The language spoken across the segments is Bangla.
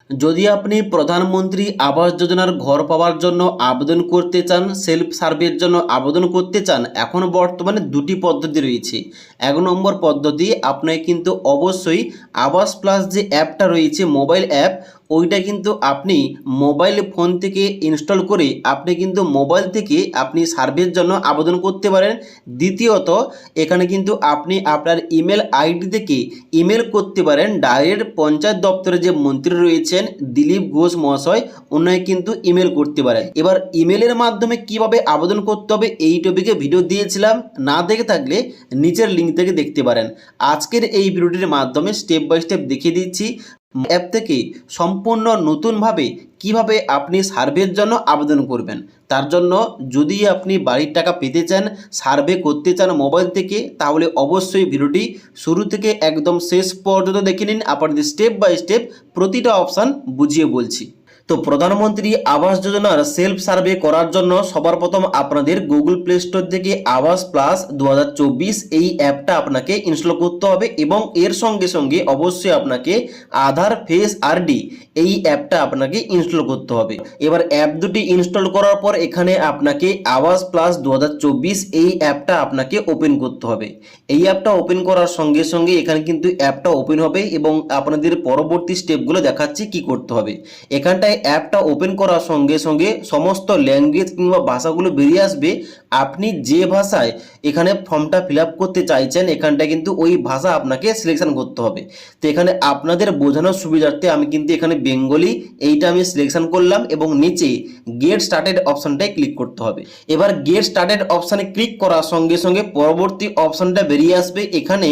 যদি আপনি প্রধানমন্ত্রী আবাস যোজনার ঘর পাওয়ার জন্য আবেদন করতে চান, সেলফ সার্ভের জন্য আবেদন করতে চান, এখন বর্তমানে দুটি পদ্ধতি রয়েছে। এক নম্বর পদ্ধতি, আপনাকে কিন্তু অবশ্যই আবাস প্লাস যে অ্যাপটা রয়েছে মোবাইল অ্যাপ, ওইটা কিন্তু আপনি মোবাইল ফোন থেকে ইনস্টল করে আপনি কিন্তু মোবাইল থেকে আপনি সার্ভের জন্য আবেদন করতে পারেন। দ্বিতীয়ত, এখানে কিন্তু আপনি আপনার ইমেল আইডি থেকে ইমেল করতে পারেন ডাইরেক্ট পঞ্চায়েত দপ্তরে যে মন্ত্রী রয়েছেন দিলীপ ঘোষ মহাশয়, ওনাকে কিন্তু ইমেল করতে পারেন। এবার ইমেলের মাধ্যমে কিভাবে আবেদন করতে হবে এই টপিকে ভিডিও দিয়েছিলাম, না দেখে থাকলে নিচের লিঙ্ক থেকে দেখতে পারেন। আজকের এই ভিডিওটির মাধ্যমে স্টেপ বাই স্টেপ দেখিয়ে দিচ্ছি অ্যাপ থেকে সম্পূর্ণ নতুনভাবে কিভাবে আপনি সার্ভের জন্য আবেদন করবেন। তার জন্য যদি আপনি বাড়ির টাকা পেতে চান, সার্ভে করতে চান মোবাইল থেকে, তাহলে অবশ্যই ভিডিওটি শুরু থেকে একদম শেষ পর্যন্ত দেখে নিন। আপনাদের স্টেপ বাই স্টেপ প্রতিটা অপশান বুঝিয়ে বলছি। তো প্রধানমন্ত্রী আবাস যোজনার সেলফ সার্ভে করার জন্য সবার প্রথম আপনাদের গুগল প্লে স্টোর থেকে আবাস প্লাস 2024 এই অ্যাপটা আপনাকে ইনস্টল করতে হবে এবং এর সঙ্গে সঙ্গে অবশ্যই আপনাকে আধার ফেস আরডি এই অ্যাপটা আপনাকে ইনস্টল করতে হবে। এবার অ্যাপ দুটি ইনস্টল করার পর এখানে আপনাকে আবাস প্লাস 2024 এই অ্যাপটা আপনাকে ওপেন করতে হবে। এই অ্যাপটা ওপেন করার সঙ্গে সঙ্গে এখানে কিন্তু অ্যাপটা ওপেন হবে এবং আপনাদের পরবর্তী স্টেপগুলো দেখাচ্ছি কি করতে হবে। এখানটায় অ্যাপটা ওপেন করার সঙ্গে সঙ্গে সমস্ত ল্যাঙ্গুয়েজ কিংবা ভাষাগুলো বেরিয়ে আসবে। আপনি যে ভাষায় এখানে ফর্মটা ফিল আপ করতে চাইছেন, এখানটায় কিন্তু ওই ভাষা আপনাকে সিলেকশন করতে হবে। তো এখানে আপনাদের বোঝানোর সুবিধার্থে আমি কিন্তু এখানে বেঙ্গলি এইটা আমি সিলেকশন করলাম এবং নিচে গেট স্টার্টেড অপশনটায় ক্লিক করতে হবে। এবার গেট স্টার্টেড অপশানে ক্লিক করার সঙ্গে সঙ্গে পরবর্তী অপশনটা বেরিয়ে আসবে। এখানে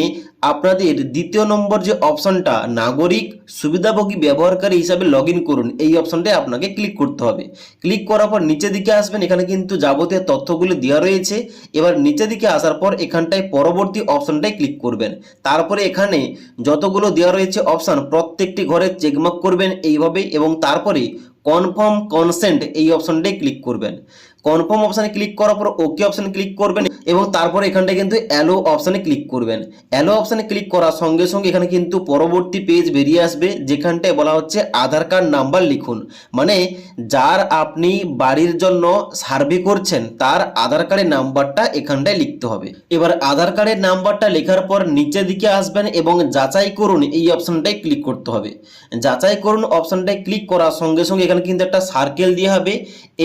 আপনাদের দ্বিতীয় নম্বর যে অপশনটা নাগরিক সুবিধাভোগী ব্যবহারকারী হিসাবে লগ ইন করুন, এই অপশনটায় আপনাকে ক্লিক করতে হবে। ক্লিক করার পর নিচের দিকে আসবেন, এখানে কিন্তু যাবতীয় তথ্যগুলো দেওয়া রয়েছে। এবার নিচের দিকে আসার পর এখানটায় পরবর্তী অপশনটায় ক্লিক করবেন। তারপরে এখানে যতগুলো দেওয়া রয়েছে অপশান প্রত্যেকটি ঘরে চেকমার্ক করবেন এইভাবে এবং তারপরে কনফার্ম কনসেন্ট এই অপশনটায় ক্লিক করবেন। কনফার্ম অপশানে ক্লিক করার পর ওকে অপশানে ক্লিক করবেন এবং তারপরে এখানটায় কিন্তু অ্যালো অপশানে ক্লিক করবেন। অ্যালো অপশানে ক্লিক করার সঙ্গে সঙ্গে এখানে কিন্তু পরবর্তী পেজ বেরিয়ে আসবে, যেখানটায় বলা হচ্ছে আধার কার্ড নাম্বার লিখুন। মানে যার আপনি বাড়ির জন্য সার্ভে করছেন তার আধার কার্ডের নাম্বারটা এখানটায় লিখতে হবে। এবার আধার কার্ডের নাম্বারটা লেখার পর নিচের দিকে আসবেন এবং যাচাই করুন এই অপশানটায় ক্লিক করতে হবে। যাচাই করুন অপশানটায় ক্লিক করার সঙ্গে সঙ্গে এখানে কিন্তু একটা সার্কেল দেওয়া হবে।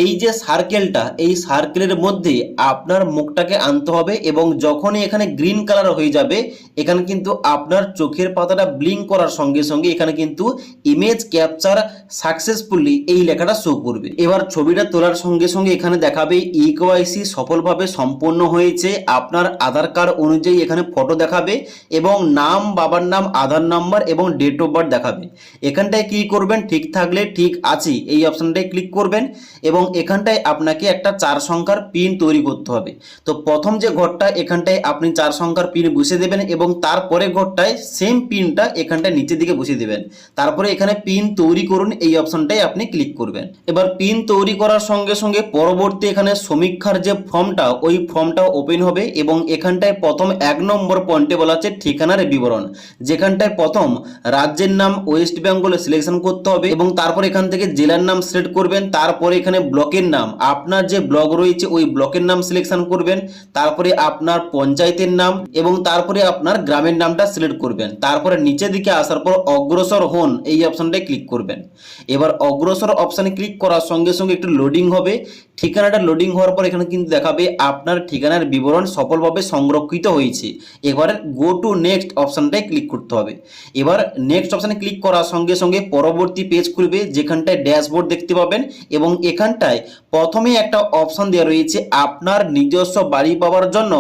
এই যে সার্কেলটা, এই সার্কেলের মধ্যে আপনার মুখটাকে আনতে হবে এবং যখনই এখানে গ্রিন কালার হয়ে যাবে এখানে কিন্তু আপনার চোখের পাতাটা ব্লিঙ্ক করার সঙ্গে সঙ্গে এখানে কিন্তু ইমেজ ক্যাপচার সাকসেসফুলি এই লেখাটা শো করবে। এবার ছবিটা তোলার সঙ্গে সঙ্গে এখানে দেখাবে ইকেওয়াইসি সফলভাবে সম্পন্ন হয়েছে। আপনার আধার কার্ড অনুযায়ী এখানে ফটো দেখাবে এবং নাম, বাবার নাম, আধার নাম্বার এবং ডেট অফ বার্থ দেখাবে। এখানটায় কি করবেন, ঠিক থাকলে ঠিক আছে এই অপশনটায় ক্লিক করবেন এবং এখানটায় আপনাকে একটা 4 সংখ্যার পিন তৈরি করতে হবে। তো প্রথম যে ঘরটা এখানটায় আপনি 4 সংখ্যার পিন বসিয়ে দেবেন এবং তারপরে ঘরটায় সেম পিনটা এখানটায় নিচের দিকে বসিয়ে দেবেন। তারপরে এখানে পিন তৈরি করুন এই অপশনটায় আপনি ক্লিক করবেন। এবার পিন তৈরি করার সঙ্গে সঙ্গে পরবর্তী এখানে সমীক্ষার যে ফর্মটা, ওই ফর্মটা ওপেন হবে এবং এখানটায় প্রথম 1 নম্বর পয়েন্টে বলা আছে ঠিকানার বিবরণ, যেখানটায় প্রথম রাজ্যের নাম ওয়েস্ট বেঙ্গলে সিলেকশন করতে হবে এবং তারপর এখান থেকে জেলার নাম সিলেক্ট করবেন। তারপরে এখানে ব্লকের নাম, আপনার যে ব্লক রয়েছে ওই ব্লকের নাম সিলেকশন করবেন। তারপরে আপনার পঞ্চায়েতের নাম এবং তারপরে আপনার গ্রামের নামটা সিলেক্ট করবেন। তারপরে নিচের দিকে আসার পর অগ্রসর হন এই অপশনটায় ক্লিক করবেন। এবার অগ্রসর অপশানে ক্লিক করার সঙ্গে সঙ্গে একটু লোডিং হবে। ঠিকানাটা লোডিং হওয়ার পর এখানে কিন্তু দেখাবে আপনার ঠিকানার বিবরণ সফলভাবে সংরক্ষিত হয়েছে। এবারে গো টু নেক্সট অপশানটায় ক্লিক করতে হবে। এবার নেক্সট অপশানে ক্লিক করার সঙ্গে সঙ্গে পরবর্তী পেজ খুলবে, যেখানটায় ড্যাশবোর্ড দেখতে পাবেন এবং এখানটায় প্রথমে একটা অপশন দেওয়া রয়েছে আপনার নিজস্ব বাড়ি পাওয়ার জন্য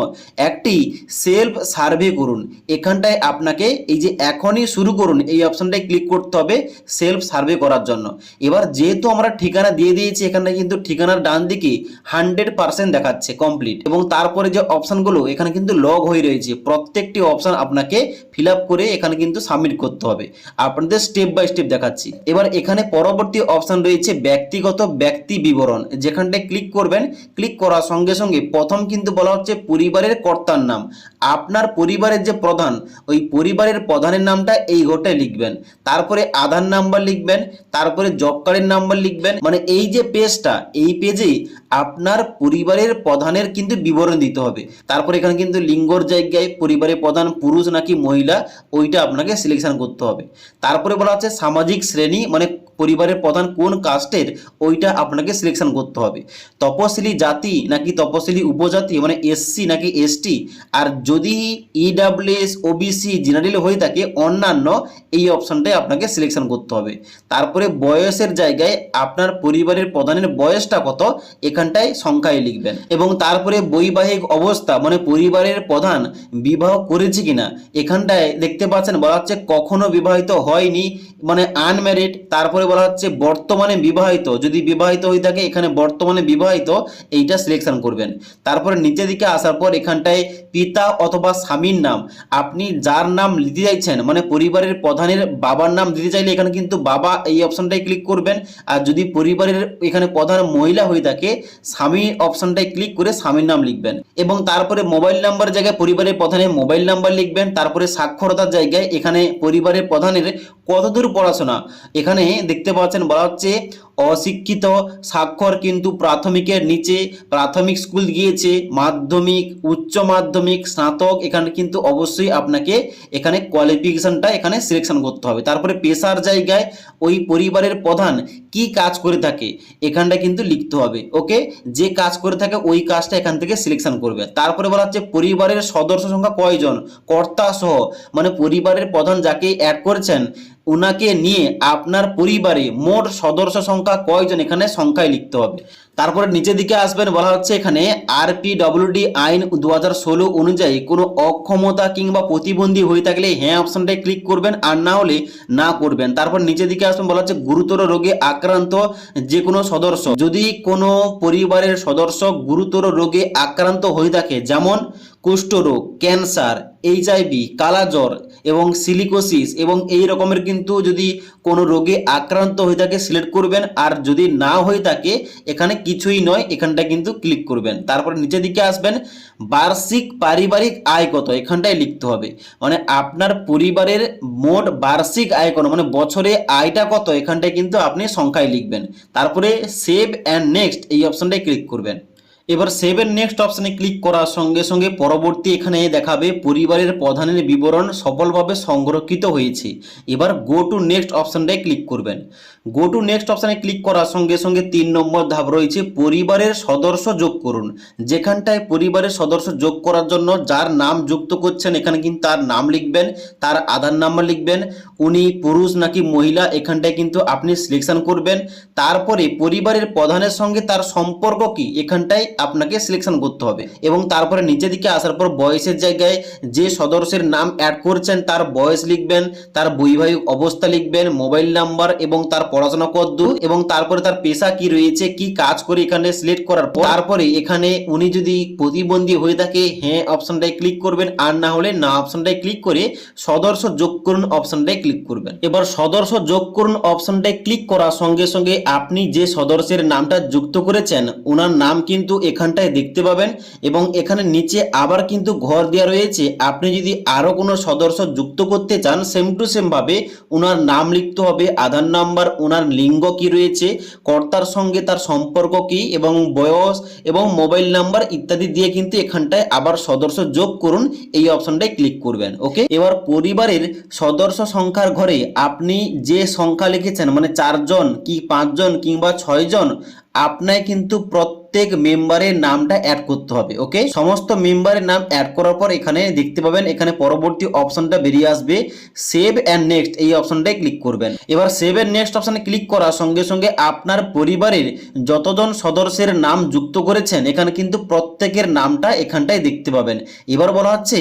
একটি সেলফ সার্ভে করুন। এখানটায় আপনাকে এই যে এখনই শুরু করুন এই অপশনটায় ক্লিক করতে হবে সেলফ সার্ভে করার জন্য। এবার যেহেতু আমরা ঠিকানা দিয়ে দিয়েছি, এখানে কিন্তু ঠিকানার ডান দিকে 100% দেখাচ্ছে কমপ্লিট এবং তারপরে যে অপশনগুলো এখানে কিন্তু লগ হয়ে রয়েছে, প্রত্যেকটি অপশন আপনাকে ফিল আপ করে এখানে কিন্তু সাবমিট করতে হবে। আপনাদের স্টেপ বাই স্টেপ দেখাচ্ছি। এবার এখানে পরবর্তী অপশন রয়েছে ব্যক্তিগত ব্যক্তি বিবরণ, যেখানটায় ক্লিক করবেন। ক্লিক করার সঙ্গে সঙ্গে প্রথম কিন্তু বলা হচ্ছে পরিবারের কর্তার নাম। আপনার পরিবারের যে প্রধান, ওই পরিবারের প্রধানের নামটা এই ঘরটায় লিখবেন। তারপরে আধার নাম্বার লিখবেন, তারপরে জব কার্ডের নাম্বার লিখবেন। মানে এই যে পেজটা, এই পেজেই আপনার পরিবারের প্রধানের কিন্তু বিবরণ দিতে হবে। তারপরে এখানে কিন্তু লিঙ্গর জায়গায় পরিবারের প্রধান পুরুষ নাকি মহিলা, ওইটা আপনাকে সিলেকশন করতে হবে। তারপরে বলা হচ্ছে সামাজিক শ্রেণী, মানে পরিবারের প্রধান কোন কাস্টের, ওইটা আপনাকে সিলেকশন করতে হবে। তপশিলি জাতি নাকি তপশিলি উপজাতি, মানে এসসি নাকি এসটি। আর যদি ইডাব্লিউএস ওবিসি জেনারেল হয়ে থাকে অন্যান্য, এই অপশনটাই আপনাকে সিলেকশন করতে হবে। তারপরে বয়সের জায়গায় আপনার পরিবারের প্রধানের বয়সটা কত, এখানটায় সংখ্যায় লিখবেন। এবং তারপরে বৈবাহিক অবস্থা, মানে পরিবারের প্রধান বিবাহ করেছে কিনা, এখানটায় দেখতে পাচ্ছেন বলা হচ্ছে কখনো বিবাহিত হয়নি, মানে আনম্যারিড। তারপরে বলা হচ্ছে বর্তমানে বিবাহিত, যদি বিবাহিত হয়ে থাকে এখানে বর্তমানে বিবাহিত, এইটা সিলেকশন করবেন। তারপরে নিচের দিকে আসার পর এখানটায় পিতা অথবা স্বামীর নাম, আপনি যার নাম দিতে চাইছেন, মানে পরিবারের প্রধানের বাবার নাম দিতে চাইলে এখানে কিন্তু বাবা এই অপশনটায় ক্লিক করবেন। আর যদি পরিবারের এখানে প্রধান মহিলা হয়ে থাকে, স্বামী অপশনটায় ক্লিক করে স্বামীর নাম লিখবেন। এবং তারপরে মোবাইল নাম্বার জায়গায় পরিবারের প্রধানের মোবাইল নাম্বার লিখবেন। তারপরে সাক্ষরতার জায়গায় এখানে পরিবারের প্রধানের কতদূর পড়াশোনা, এখানে দেখতে পাচ্ছেন বলা হচ্ছে অশিক্ষিত, স্বাক্ষর কিন্তু প্রাথমিকের নিচে, প্রাথমিক স্কুল গিয়েছে, মাধ্যমিক, উচ্চ মাধ্যমিক, স্নাতক, এখানে কিন্তু অবশ্যই আপনাকে এখানে কোয়ালিফিকেশনটা এখানে সিলেকশন করতে হবে। তারপরে পেশার জায়গায় ওই পরিবারের প্রধান কি কাজ করে থাকে, এখানটা কিন্তু লিখতে হবে। ওকে, যে কাজ করে থাকে ওই কাজটা এখান থেকে সিলেকশন করবে। তারপরে বলা হচ্ছে পরিবারের সদস্য সংখ্যা কয়জন, কর্তা সহ, মানে পরিবারের প্রধান যাকে অ্যাড করেছেন উনাকে নিয়ে আপনার পরিবারে মোট সদস্য সংখ্যা কয়জন, এখানে সংখ্যায় লিখতে হবে। তারপরে নিচের দিকে আসবেন, বলা হচ্ছে এখানে আরপিডব্লিউডি আইন 2016 অনুযায়ী কোনো অক্ষমতা কিংবা প্রতিবন্ধী হয়ে থাকলে হ্যাঁ অপশনটায় ক্লিক করবেন, আর না হলে না করবেন। তারপর নিচের দিকে আসবেন, বলা হচ্ছে গুরুতর রোগে আক্রান্ত যে কোনো সদস্য, যদি কোনো পরিবারের সদস্য গুরুতর রোগে আক্রান্ত হয়ে থাকে, যেমন কুষ্ঠরোগ, ক্যান্সার, এইচআইভি, কালাজ্বর এবং সিলিকোসিস, এবং এই রকমের কিন্তু যদি কোনো রোগে আক্রান্ত হয়ে থাকে সিলেক্ট করবেন। আর যদি না হয়ে থাকে এখানে কিছুই নয়, এখানটা কিন্তু ক্লিক করবেন। তারপর নিচের দিকে আসবেন, বার্ষিক পারিবারিক আয় কত, এখানটায় লিখতে হবে। মানে আপনার পরিবারের মোট বার্ষিক আয় কত, মানে বছরে আয়টা কত, এখানটায় কিন্তু আপনি সংখ্যায় লিখবেন। তারপরে সেভ অ্যান্ড নেক্সট এই অপশনটায় ক্লিক করবেন। এবার সেভ এন্ড নেক্সট অপশনে ক্লিক করার সঙ্গে সঙ্গে পরবর্তী এখানে দেখাবে পরিবারের প্রধানের বিবরণ সফলভাবে সংরক্ষিত হয়েছে। এবার গো টু নেক্সট অপশনটায় ক্লিক করবেন। গো টু নেক্সট অপশনে ক্লিক করার সঙ্গে সঙ্গে 3 নম্বর ধাপ রয়েছে পরিবারের সদস্য যোগ করুন, যেখানটায় পরিবারের সদস্য যোগ করার জন্য যার নাম যুক্ত করছেন এখানে কিন্তু তার নাম লিখবেন, তার আধার নাম্বার লিখবেন, উনি পুরুষ নাকি মহিলা, এখানটায় কিন্তু আপনি সিলেকশন করবেন। তারপরে পরিবারের প্রধানের সঙ্গে তার সম্পর্ক কি, এখানটায় আপনাকে সিলেকশন করতে হবে। এবং তারপরে নিচের দিকে আসার পর বয়সের জায়গায় যে সদস্যের নাম অ্যাড করছেন তার বয়স লিখবেন, তার বৈবাহিক অবস্থা লিখবেন, মোবাইল নাম্বার এবং তার পড়াশোনা কতদূর, এবং তারপরে তার পেশা কি রয়েছে, কি কাজ করে, এখানে সিলেক্ট করার পর তারপরে এখানে উনি যদি প্রতিবন্ধী হয়ে থাকে হ্যাঁ অপশনটায় ক্লিক করবেন, আর না হলে না অপশনটায় ক্লিক করে সদস্য যোগ করুন অপশনটায় ক্লিক করবেন। এবার সদস্য যোগ করুন অপশনটায় ক্লিক করার সঙ্গে সঙ্গে আপনি যে সদস্যের নামটা যুক্ত করেছেন ওনার নাম কিন্তু এখানটায় দেখতে পাবেন। এবং এখানে নিচে আবার কিন্তু ঘর দেওয়া রয়েছে, আপনি যদি আরো কোনো সদস্য যুক্ত করতে চান সেম টু সেম ভাবে ওনার নাম লিখতে হবে, আধার নাম্বার, ওনার লিঙ্গ কি রয়েছে, কর্তার সঙ্গে তার সম্পর্ক কি, এবং বয়স এবং মোবাইল নাম্বার ইত্যাদি দিয়ে কিন্তু এখানটায় আবার সদস্য যোগ করুন এই অপশনটায় ক্লিক করবেন। ওকে, এবার পরিবারের সদস্য সংখ্যার ঘরে আপনি যে সংখ্যা লিখেছেন, মানে 4 জন কি 5 জন কিংবা 6 জন, আপনাকে কিন্তু প্রত্যেক মেম্বারের নামটা অ্যাড করতে হবে। ওকে, সমস্ত মেম্বারের নাম অ্যাড করার পর এখানে দেখতে পাবেন এখানে পরবর্তী অপশনটা বেরিয়ে আসবে, সেভ অ্যান্ড নেক্সট এই অপশনটায় ক্লিক করবেন। এবার সেভ এন্ড নেক্সট অপশনে ক্লিক করার সঙ্গে সঙ্গে আপনার পরিবারের যতজন সদস্যের নাম যুক্ত করেছেন এখানে কিন্তু প্রত্যেকের নামটা এখানটায় দেখতে পাবেন। এবার বলা হচ্ছে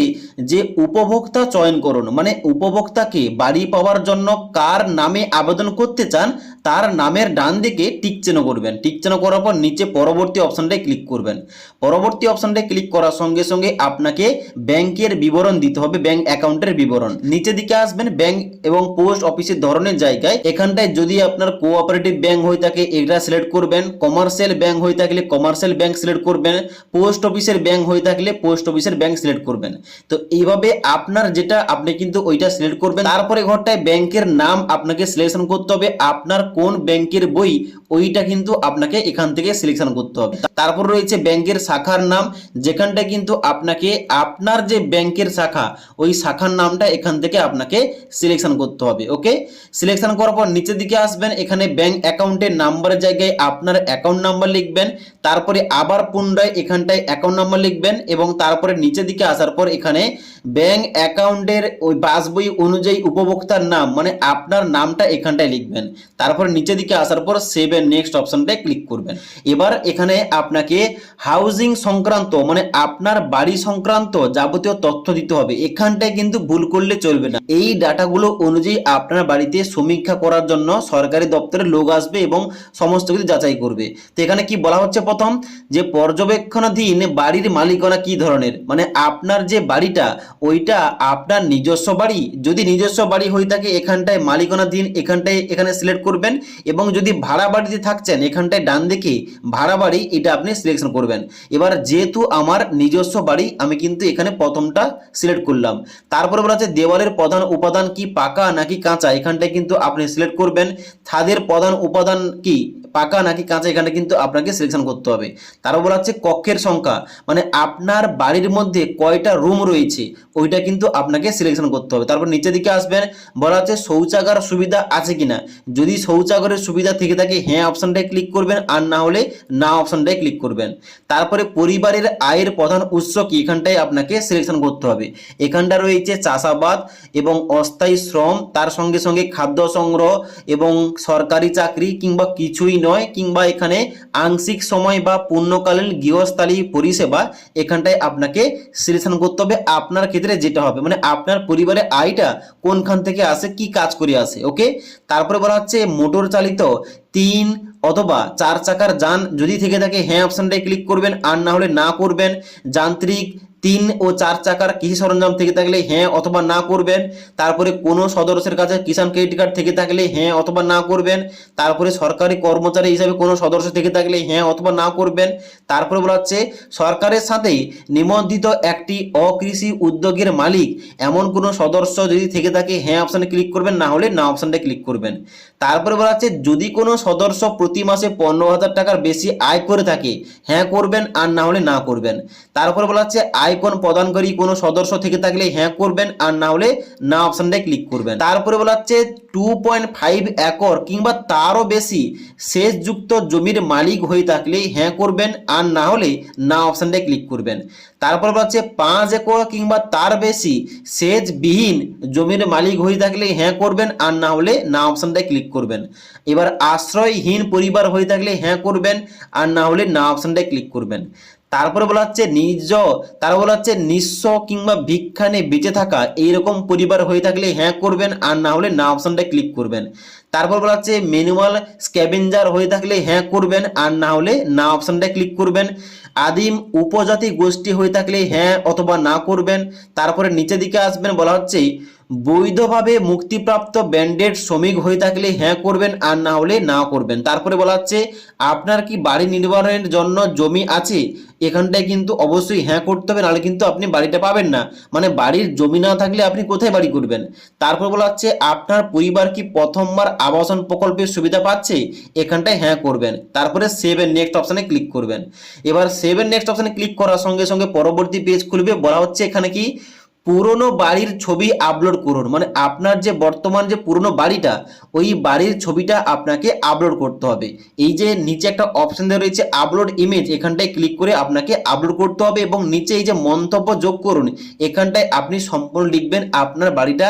যে উপভোক্তা চয়ন করুন, মানে উপভোক্তাকে বাড়ি পাওয়ার জন্য কার নামে আবেদন করতে চান তার নামের ডান দিকে টিক চিহ্ন করবেন। টিক চিহ্ন করার পর নিচে পরবর্তী অপশনটায় ক্লিক করবেন। পরবর্তী অপশনটায় ক্লিক করার সঙ্গে সঙ্গে আপনাকে ব্যাংকের বিবরণ দিতে হবে, ব্যাংক অ্যাকাউন্টের বিবরণ। নিচের দিকে আসবেন, ব্যাংক এবং পোস্ট অফিসের ধরনের জায়গায় এখানটায় যদি আপনার কোঅপারেটিভ ব্যাংক হয়ে থাকে এটা সিলেক্ট করবেন, কমার্শিয়াল ব্যাংক হয়ে থাকলে কমার্শিয়াল ব্যাংক সিলেক্ট করবেন, পোস্ট অফিসের ব্যাংক হয়ে থাকলে পোস্ট অফিসের ব্যাংক সিলেক্ট করবেন। তো এইভাবে আপনার যেটা আপনি কিন্তু ওইটা সিলেক্ট করবেন। তারপরে ঘরটায় ব্যাংকের নাম আপনাকে সিলেকশন করতে হবে, আপনার কোন ব্যাংকের বই ওইটা কিন্তু আপনাকে এখান থেকে সিলেকশন করতে হবে। তারপর রয়েছে ব্যাংকের শাখার নাম, যেখানটা কিন্তু আপনাকে আপনার যে ব্যাংকের শাখা ওই শাখার নামটা এখান থেকে আপনাকে সিলেকশন করতে হবে। ওকে, সিলেকশন করার পর নিচের দিকে আসবেন, এখানে ব্যাংক অ্যাকাউন্টের নাম্বারের জায়গায় আপনার অ্যাকাউন্ট নাম্বার লিখবেন, তারপরে আবার পুনরায় এখানটায় অ্যাকাউন্ট নাম্বার লিখবেন এবং তারপরে নিচের দিকে আসার পর এখানে ব্যাংক অ্যাকাউন্টের ওই পাসবই অনুযায়ী উপভোক্তার নাম মানে আপনার নামটা এখানটায় লিখবেন। তারপর নিচের দিকে আসার পর সেভ এন্ড নেক্সট অপশনটায় ক্লিক করবেন। এবার এখানে আপনাকে হাউজিং সংক্রান্ত মানে আপনার বাড়ি সংক্রান্ত যাবতীয় তথ্য দিতে হবে, এখানটায় কিন্তু ভুল করলে চলবে না। এই ডাটাগুলো অনুযায়ী আপনার বাড়িতে সমীক্ষা করার জন্য সরকারি দপ্তরের লোক আসবে এবং সমস্ত কিছু যাচাই করবে। তো এখানে কি বলা হচ্ছে, প্রথম যে পর্যবেক্ষণাধীন বাড়ির মালিকানা কি ধরনের, মানে আপনার যে বাড়িটা ওইটা আপনার নিজস্ব বাড়ি, যদি নিজস্ব বাড়ি হয়ে থাকে এখানটায় মালিকানাধীন এখানে সিলেক্ট করবেন এবং যদি ভাড়া বাড়িতে থাকছেন এখানটায় ডান দিকে ভাড়া বাড়ি এটা আপনি সিলেকশন করবেন। এবার যেহেতু আমার নিজস্ব বাড়ি আমি কিন্তু এখানে প্রথমটা সিলেক্ট করলাম। তারপরে বলা আছে দেওয়ালের প্রধান উপাদান কি পাকা নাকি কাঁচা, এখানটায় কিন্তু আপনি সিলেক্ট করবেন। ছাদের প্রধান উপাদান কি পাকা নাকি কাঁচা, এখানে কিন্তু আপনাকে সিলেকশন করতে হবে। তারপর বলা হচ্ছে কক্ষের সংখ্যা মানে আপনার বাড়ির মধ্যে কয়টা রুম রয়েছে ওইটা কিন্তু আপনাকে সিলেকশন করতে হবে। তারপর নিচের দিকে আসবেন, বলা হচ্ছে শৌচাগার সুবিধা আছে কিনা, যদি শৌচাগারের সুবিধা থেকে থাকে হ্যাঁ অপশনটায় ক্লিক করবেন, আর না হলে না অপশনটায় ক্লিক করবেন। তারপরে পরিবারের আয়ের প্রধান উৎস কি, এখানটায় আপনাকে সিলেকশন করতে হবে। এখানটা রয়েছে চাষাবাদ এবং অস্থায়ী শ্রম, তার সঙ্গে সঙ্গে খাদ্য সংগ্রহ এবং সরকারি চাকরি কিংবা কিছুই নয়, কিংবা এখানে আংশিক সময় বা পূর্ণকালীন গৃহস্থালী পরিষেবা, এখানটায় আপনাকে সিলেকশন করতে হবে আপনার ক্ষেত্রে যেটা হবে, মানে আপনার পরিবারের আয়টা কোনখান থেকে আসে, কি কাজ করে আসে। ওকে, তারপরে বলা হচ্ছে মোটর চালিত 3 অথবা 4 চাকার যান যদি থেকে থাকে হ্যাঁ অপশনটায় ক্লিক করবেন, আর না হলে না করবেন। যান্ত্রিক 3 ও 4 চাকার কৃষি সরঞ্জাম থেকে থাকলে হ্যাঁ অথবা না করবেন। তারপরে কোনো সদস্যের কাছে কিষাণ ক্রেডিট কার্ড থেকে থাকলে হ্যাঁ অথবা না করবেন। তারপরে সরকারি কর্মচারী হিসাবে কোনো সদস্য থেকে থাকলে হ্যাঁ অথবা না করবেন। তারপরে বলা হচ্ছে সরকারের সাথে নিবন্ধিত একটি অকৃষি উদ্যোগের মালিক এমন কোনো সদস্য যদি থেকে থাকে হ্যাঁ অপশানে ক্লিক করবেন, না হলে না অপশানটা ক্লিক করবেন। তারপরে বলা হচ্ছে যদি কোনো সদস্য প্রতি মাসে 15,000 টাকার বেশি আয় করে থাকে হ্যাঁ করবেন, আর না হলে না করবেন। তারপরে বলা হচ্ছে আইকন প্রদানকারী কোনো সদস্য থেকে থাকলে হ্যাঁ করবেন, আর না হলে না অপশনটায় ক্লিক করবেন। তারপরে বলা হচ্ছে 2.5 একর কিংবা তারও বেশি সেচযুক্ত জমির মালিক হয়ে থাকলে হ্যাঁ করবেন, আর না হলে না অপশনটায় ক্লিক করবেন। তারপর বলা হচ্ছে 5 একর কিংবা তার বেশি সেচবিহীন জমির মালিক হয়ে থাকলে হ্যাঁ করবেন, আর না হলে না অপশনটায় ক্লিক করবেন। এবার আশ্রয়হীন পরিবার হয়ে থাকলে হ্যাঁ করবেন, আর না হলে না অপশনটায় ক্লিক করবেন। তারপরে বলা হচ্ছে বলা হচ্ছে নিঃস্ব কিংবা ভিক্ষানে বেঁচে থাকা এইরকম পরিবার হয়ে থাকলে হ্যাঁ করবেন, আর না হলে না অপশনটায় ক্লিক করবেন। তারপর বলা হচ্ছে ম্যানুয়াল স্ক্যাভেঞ্জার হয়ে থাকলে হ্যাঁ করবেন, আর না হলে না অপশনটায় ক্লিক করবেন। আদিম উপজাতি গোষ্ঠী হয়ে থাকলে হ্যাঁ অথবা না করবেন। তারপরে নিচের দিকে আসবেন, বলা হচ্ছে বৈধভাবে মুক্তিপ্রাপ্ত ব্যান্ডেড শ্রমিক হয়ে থাকলে হ্যাঁ করবেন, আর না হলে না করবেন। তারপরে বলা হচ্ছে আপনার কি বাড়ি নির্মাণের জন্য জমি আছে, এখানটায় কিন্তু অবশ্যই হ্যাঁ করতে হবে, নাহলে কিন্তু আপনি বাড়িটা পাবেন না, মানে বাড়ির জমি না থাকলে আপনি কোথায় বাড়ি করবেন। তারপর বলা হচ্ছে আপনার পরিবার কি প্রথমবার আবাসন প্রকল্পের সুবিধা পাচ্ছে, এখানটায় হ্যাঁ করবেন। তারপরে সেভ এন্ড নেক্সট অপশানে ক্লিক করবেন। এবার সেভ এন্ড নেক্সট অপশানে ক্লিক করার সঙ্গে সঙ্গে পরবর্তী পেজ খুলবে। বলা হচ্ছে এখানে কি পুরনো বাড়ির ছবি আপলোড করুন, মানে আপনার যে বর্তমান যে পুরনো বাড়িটা ওই বাড়ির ছবিটা আপনাকে আপলোড করতে হবে। এই যে নিচে একটা অপশন দেওয়া রয়েছে আপলোড ইমেজ, এখানটায় ক্লিক করে আপনাকে আপলোড করতে হবে এবং নিচে এই যে মন্তব্য যোগ করুন এখানটায় আপনি সম্পূর্ণ লিখবেন আপনার বাড়িটা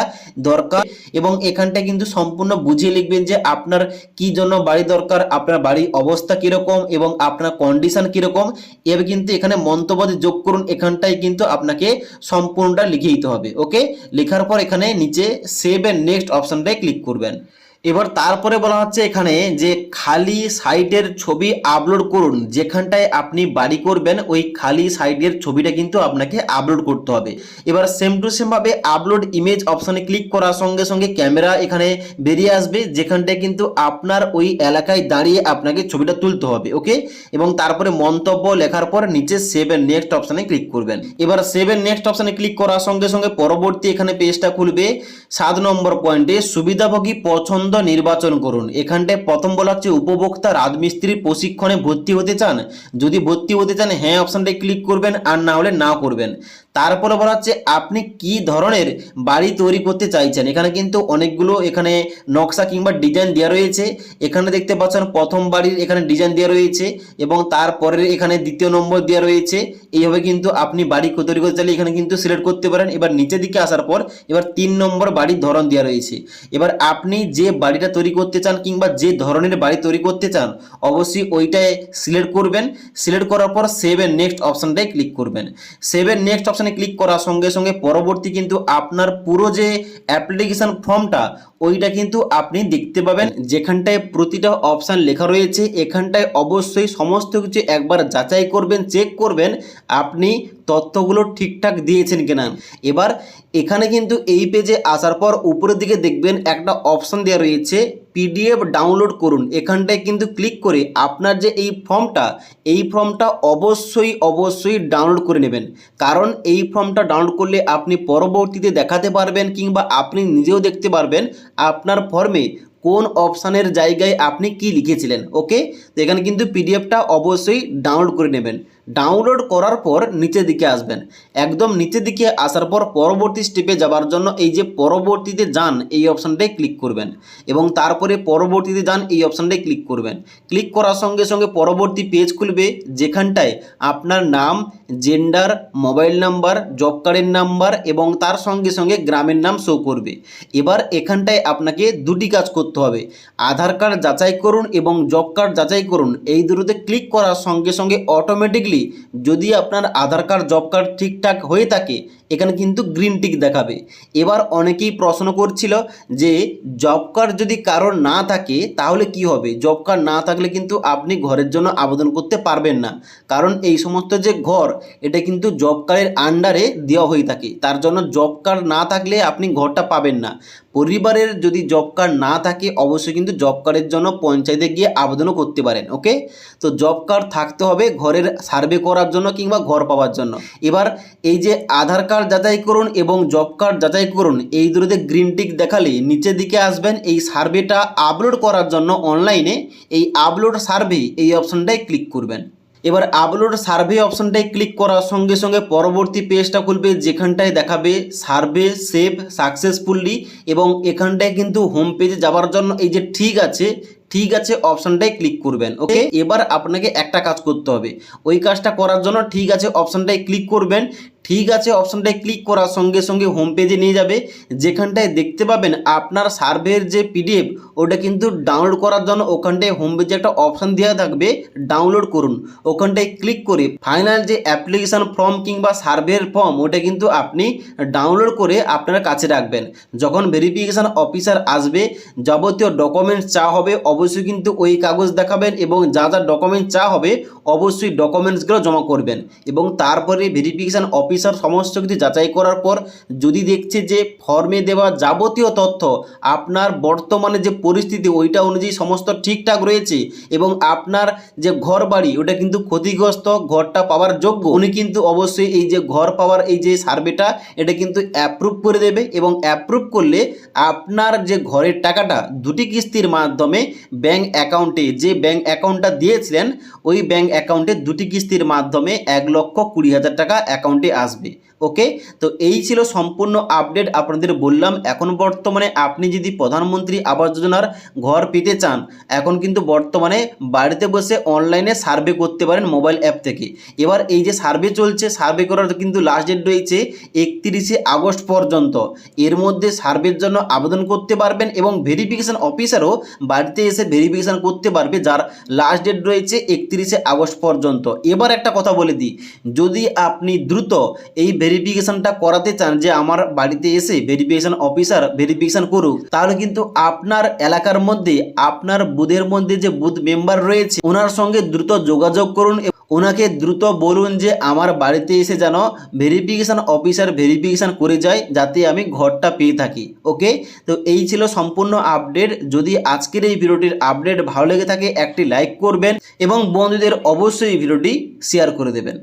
দরকার, এবং এখানটায় কিন্তু সম্পূর্ণ বুঝিয়ে লিখবেন যে আপনার কি জন্য বাড়ি দরকার, আপনার বাড়ির অবস্থা কিরকম এবং আপনার কন্ডিশন কিরকম, এবার কিন্তু এখানে মন্তব্য যোগ করুন, এখানটায় কিন্তু আপনাকে সম্পূর্ণটা লিখে দিতে হবে। ওকে, লেখার পর এখানে নিচে সেভ এন্ড নেক্সট অপশনটায় ক্লিক করবেন। এবার তারপরে বলা হচ্ছে এখানে যে খালি সাইটের ছবি আপলোড করুন। যেখানটায় আপনি বাড়ি করবেন ওই খালি সাইটের ছবিটা কিন্তু আপনাকে আপলোড করতে হবে। এবার সেম টু সেম ভাবে আপলোড ইমেজ অপশনে ক্লিক করার সঙ্গে সঙ্গে ক্যামেরা এখানে বেরিয়ে আসবে, যেখানটায় কিন্তু আপনার ওই এলাকায় দাঁড়িয়ে আপনাকে ছবিটা তুলতে হবে। ওকে, এবং তারপরে মন্তব্য লেখার পর নিচে সেভ এন্ড নেক্সট অপশনে ক্লিক করবেন। এবার সেভ এন্ড নেক্সট অপশনে ক্লিক করার সঙ্গে সঙ্গে পরবর্তী এখানে পেজটা খুলবে। 7 নম্বর পয়েন্টে সুবিধাভোগী পছন্দ নির্বাচন করুন। এখানটায় প্রথম বলা হচ্ছে উপভোক্তা রাজমিস্ত্রির প্রশিক্ষণে ভর্তি হতে চান। যদি ভর্তি হতে চান হ্যাঁ অপশনটায় ক্লিক করবেন, আর না হলে না করবেন। তারপরে বলা হচ্ছে আপনি কি ধরনের বাড়ি তৈরি করতে চাইছেন। এখানে কিন্তু অনেকগুলো এখানে নকশা কিংবা ডিজাইন দেওয়া রয়েছে। এখানে দেখতে পাচ্ছেন প্রথম বাড়ির এখানে ডিজাইন দেওয়া রয়েছে এবং তারপরে এখানে দ্বিতীয় নম্বর দেওয়া রয়েছে। এইভাবে কিন্তু আপনি বাড়ি তৈরি করতে চাইলে এখানে কিন্তু সিলেক্ট করতে পারেন। এবার নিচের দিকে আসার পর এবার 3 নম্বর বাড়ির ধরন দেওয়া রয়েছে। এবার আপনি যে বাড়িটা তৈরি করতে চান কিংবা যে ধরনের বাড়ি তৈরি করতে চান অবশ্যই ওইটায় সিলেক্ট করবেন। সিলেক্ট করার পর সেভ এন্ড নেক্সট অপশনটায় ক্লিক করবেন। সেভ এন্ড নেক্সট অপশনে ক্লিক করার সঙ্গে সঙ্গে পরবর্তী কিন্তু আপনার পুরো যে অ্যাপ্লিকেশন ফর্মটা ওইটা কিন্তু আপনি দেখতে পাবেন। যেখানটায় প্রতিটা অপশান লেখা রয়েছে এখানটায় অবশ্যই সমস্ত কিছু একবার যাচাই করবেন, চেক করবেন আপনি তথ্যগুলো ঠিকঠাক দিয়েছেন কিনা। এবার এখানে কিন্তু এই পেজে আসার পর উপরের দিকে দেখবেন একটা অপশান দেওয়া রয়েছে পিডিএফ ডাউনলোড করুন। এখানটায় কিন্তু ক্লিক করে আপনার যে এই ফর্মটা অবশ্যই ডাউনলোড করে নেবেন। কারণ এই ফর্মটা ডাউনলোড করলে আপনি পরবর্তীতে দেখাতে পারবেন কিংবা আপনি নিজেও দেখতে পারবেন আপনার ফর্মে কোন অপশানের জায়গায় আপনি কি লিখেছিলেন। ওকে, তো এখানে কিন্তু পিডিএফটা অবশ্যই ডাউনলোড করে নেবেন। ডাউনলোড করার পর নিচের দিকে আসবেন। একদম নিচের দিকে আসার পর পরবর্তী স্টেপে যাওয়ার জন্য এই যে পরবর্তীতে যান এই অপশানটায় ক্লিক করবেন এবং তারপরে পরবর্তীতে যান এই অপশানটায় ক্লিক করবেন। ক্লিক করার সঙ্গে সঙ্গে পরবর্তী পেজ খুলবে যেখানটায় আপনার নাম, জেন্ডার, মোবাইল নাম্বার, জব কার্ডের নাম্বার এবং তার সঙ্গে সঙ্গে গ্রামের নাম শো করবে। এবার এখানটায় আপনাকে দুটি কাজ করতে হবে, আধার কার্ড যাচাই করুন এবং জব কার্ড যাচাই করুন। এই দুটোতে ক্লিক করার সঙ্গে সঙ্গে অটোমেটিকলি যদি আপনার আধার কার্ড জব কার্ড ঠিকঠাক হয়ে থাকে এখানে কিন্তু গ্রিন টিক দেখাবে। এবার অনেকেই প্রশ্ন করছিল যে জব কার্ড যদি কারোর না থাকে তাহলে কি হবে। জব কার্ড না থাকলে কিন্তু আপনি ঘরের জন্য আবেদন করতে পারবেন না, কারণ এই সমস্ত যে ঘর এটা কিন্তু জব কার্ডের আন্ডারে দেওয়া হয়ে থাকে। তার জন্য জব কার্ড না থাকলে আপনি ঘরটা পাবেন না। পরিবারের যদি জব কার্ড না থাকে অবশ্যই কিন্তু জব কার্ডের জন্য পঞ্চায়েতে গিয়ে আবেদনও করতে পারেন। ওকে, তো জব কার্ড থাকতে হবে ঘরের সার্ভে করার জন্য কিংবা ঘর পাওয়ার জন্য। এবার এই যে আধার কার্ড যাচাই করুন এবং জব কার্ড যাচাই করুন এই দুটোতে গ্রিন টিক দেখালে নিচের দিকে আসবেন। এই সার্ভেটা আপলোড করার জন্য অনলাইনে এই আপলোড সার্ভে এই অপশনটায় ক্লিক করবেন। এবার আপলোড সার্ভে অপশনটায় ক্লিক করার সঙ্গে সঙ্গে পরবর্তী পেজটা খুলবে যেখানটায় দেখাবে সার্ভে সেভ সাকসেসফুলি এবং এখানটায় কিন্তু হোম পেজে যাওয়ার জন্য এই যে ঠিক আছে অপশনটায় ক্লিক করবেন। ওকে, এবার আপনাকে একটা কাজ করতে হবে। ওই কাজটা করার জন্য ঠিক আছে অপশনটায় ক্লিক করবেন। ঠিক আছে অপশনটায় ক্লিক করার সঙ্গে সঙ্গে হোম পেজে নিয়ে যাবে যেখানটায় দেখতে পাবেন আপনার সার্ভের যে পিডিএফ ওটা কিন্তু ডাউনলোড করার জন্য ওখানটায় হোম পেজে একটা অপশান দেওয়া থাকবে ডাউনলোড করুন। ওখানটায় ক্লিক করে ফাইনাল যে অ্যাপ্লিকেশান ফর্ম কিংবা সার্ভের ফর্ম ওটা কিন্তু আপনি ডাউনলোড করে আপনার কাছে রাখবেন। যখন ভেরিফিকেশান অফিসার আসবে যাবতীয় ডকুমেন্টস চা হবে অবশ্যই কিন্তু ওই কাগজ দেখাবেন এবং যা যা ডকুমেন্টস চা হবে অবশ্যই ডকুমেন্টসগুলো জমা করবেন এবং তারপরে ভেরিফিকেশান অফিসার সমস্ত কিছু যাচাই করার পর যদি দেখছে যে ফর্মে দেওয়া যাবতীয় তথ্য আপনার বর্তমানে যে পরিস্থিতি ওইটা অনুযায়ী সমস্ত ঠিকঠাক রয়েছে এবং আপনার যে ঘর বাড়ি ওটা কিন্তু ক্ষতিগ্রস্ত, ঘরটা পাওয়ার যোগ্য, উনি কিন্তু অবশ্যই এই যে ঘর পাওয়ার এই যে সার্ভেটা এটা কিন্তু অ্যাপ্রুভ করে দেবে এবং অ্যাপ্রুভ করলে আপনার যে ঘরের টাকাটা দুটি কিস্তির মাধ্যমে ব্যাঙ্ক অ্যাকাউন্টে যে ব্যাঙ্ক অ্যাকাউন্টটা দিয়েছিলেন ওই ব্যাঙ্ক অ্যাকাউন্টে দুটি কিস্তির মাধ্যমে 1,20,000 টাকা অ্যাকাউন্টে আসবে। ওকে, তো এই ছিল সম্পূর্ণ আপডেট আপনাদের বললাম। এখন বর্তমানে আপনি যদি প্রধানমন্ত্রী আবাস যোজনার ঘর পেতে চান এখন কিন্তু বর্তমানে বাড়িতে বসে অনলাইনে সার্ভে করতে পারেন মোবাইল অ্যাপ থেকে। এবার এই যে সার্ভে চলছে সার্ভে করার কিন্তু লাস্ট ডেট রয়েছে 31শে আগস্ট পর্যন্ত। এর মধ্যে সার্ভের জন্য আবেদন করতে পারবেন এবং ভেরিফিকেশান অফিসারও বাড়িতে এসে ভেরিফিকেশান করতে পারবে যার লাস্ট ডেট রয়েছে 31শে আগস্ট পর্যন্ত। এবার একটা কথা বলে দিই, যদি আপনি দ্রুত এই ভেরিফিকেশনটা করাতে চান যে আমার বাড়িতে এসে ভেরিফিকেশন অফিসার ভেরিফিকেশন করুক, তাহলে কিন্তু আপনার এলাকার মধ্যে আপনার বুথের মধ্যে যে বুথ মেম্বার রয়েছে ওনার সঙ্গে দ্রুত যোগাযোগ করুন, ওনাকে দ্রুত বলুন যে আমার বাড়িতে এসে যেন ভেরিফিকেশন অফিসার ভেরিফিকেশন করে যায়, যাতে আমি ঘরটা পেয়ে থাকি। ওকে, তো এই ছিল সম্পূর্ণ আপডেট। যদি আজকের এই ভিডিওটির আপডেট ভালো লেগে থাকে একটি লাইক করবেন এবং বন্ধুদের অবশ্যই এই ভিডিওটি শেয়ার করে দেবেন।